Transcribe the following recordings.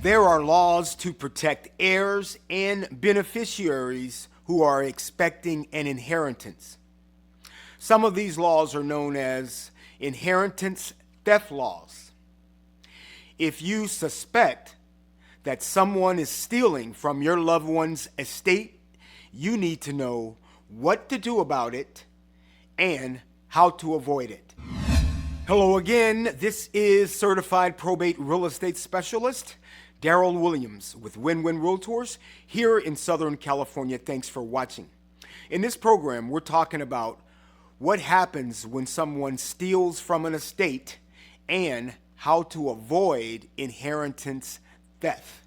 There are laws to protect heirs and beneficiaries who are expecting an inheritance. Some of these laws are known as inheritance theft laws. If you suspect that someone is stealing from your loved one's estate, you need to know what to do about it and how to avoid it. Hello again, this is Certified Probate Real Estate Specialist Daryl Williams with Win-Win Realtors here in Southern California. Thanks for watching. In this program, we're talking about what happens when someone steals from an estate and how to avoid inheritance theft.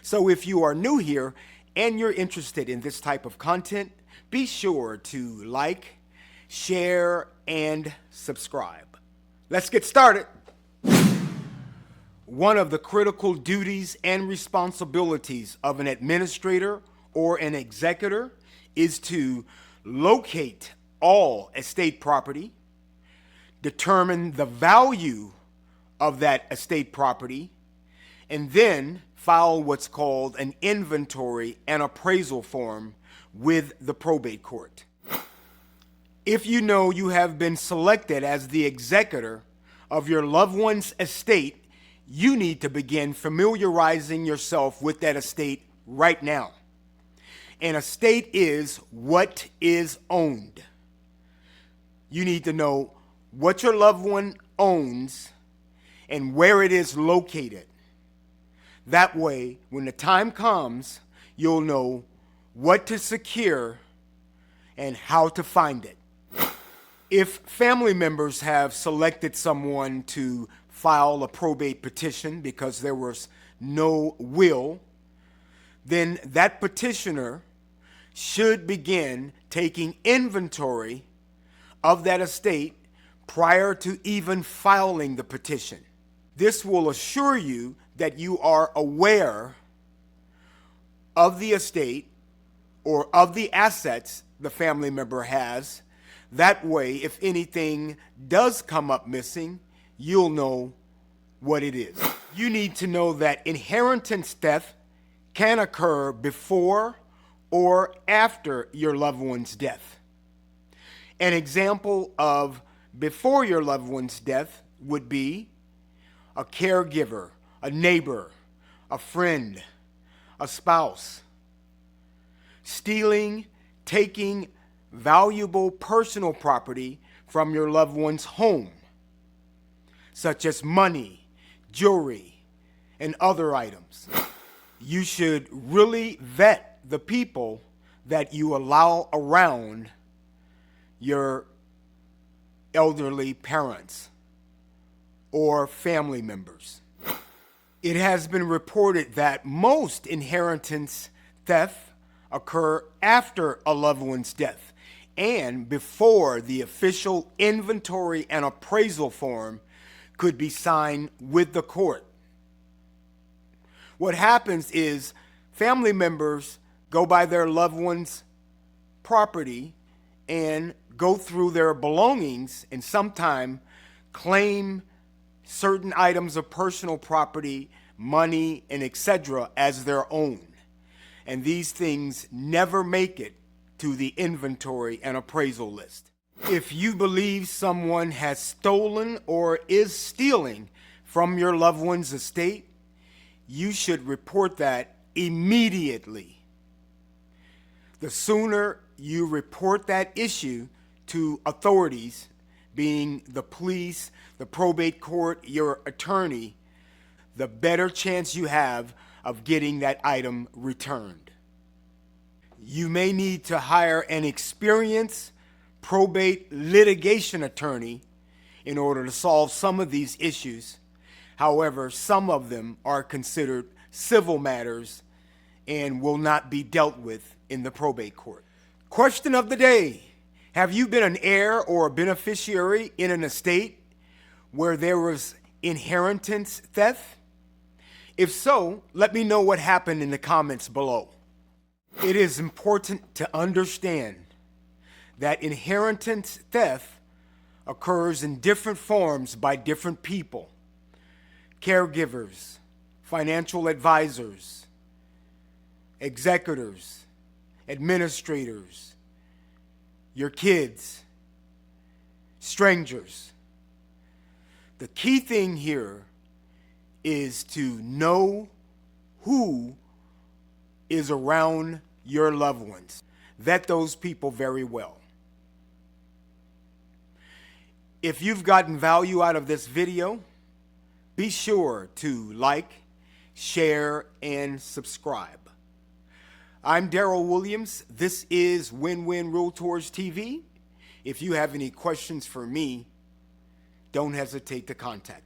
So if you are new here and you're interested in this type of content, be sure to like, share, and subscribe. Let's get started. One of the critical duties and responsibilities of an administrator or an executor is to locate all estate property, determine the value of that estate property, and then file what's called an inventory and appraisal form with the probate court. If you know you have been selected as the executor of your loved one's estate, you need to begin familiarizing yourself with that estate right now. An estate is what is owned. You need to know what your loved one owns and where it is located. That way, when the time comes, you'll know what to secure and how to find it. If family members have selected someone to file a probate petition because there was no will, then that petitioner should begin taking inventory of that estate prior to even filing the petition. This will assure you that you are aware of the estate or of the assets the family member has. That way, if anything does come up missing, you'll know what it is. You need to know that inheritance theft can occur before or after your loved one's death. An example of before your loved one's death would be a caregiver, a neighbor, a friend, a spouse, stealing, taking valuable personal property from your loved one's home, such as money, jewelry, and other items. You should really vet the people that you allow around your elderly parents or family members. It has been reported that most inheritance theft occur after a loved one's death and before the official inventory and appraisal form could be signed with the court. What happens is family members go by their loved one's property and go through their belongings and sometimes claim certain items of personal property, money, and etc. as their own. And these things never make it to the inventory and appraisal list. If you believe someone has stolen or is stealing from your loved one's estate, you should report that immediately. The sooner you report that issue to authorities, being the police, the probate court, your attorney, the better chance you have of getting that item returned. You may need to hire an experienced probate litigation attorney in order to solve some of these issues. However, some of them are considered civil matters and will not be dealt with in the probate court. Question of the day: have you been an heir or a beneficiary in an estate where there was inheritance theft? If so, let me know what happened in the comments below. It is important to understand that inheritance theft occurs in different forms by different people: caregivers, financial advisors, executors, administrators, your kids, strangers. The key thing here is to know who is around your loved ones. Vet those people very well. If you've gotten value out of this video, be sure to like, share, and subscribe. I'm Daryl Williams. This is Win-Win Realtors TV. If you have any questions for me, don't hesitate to contact me.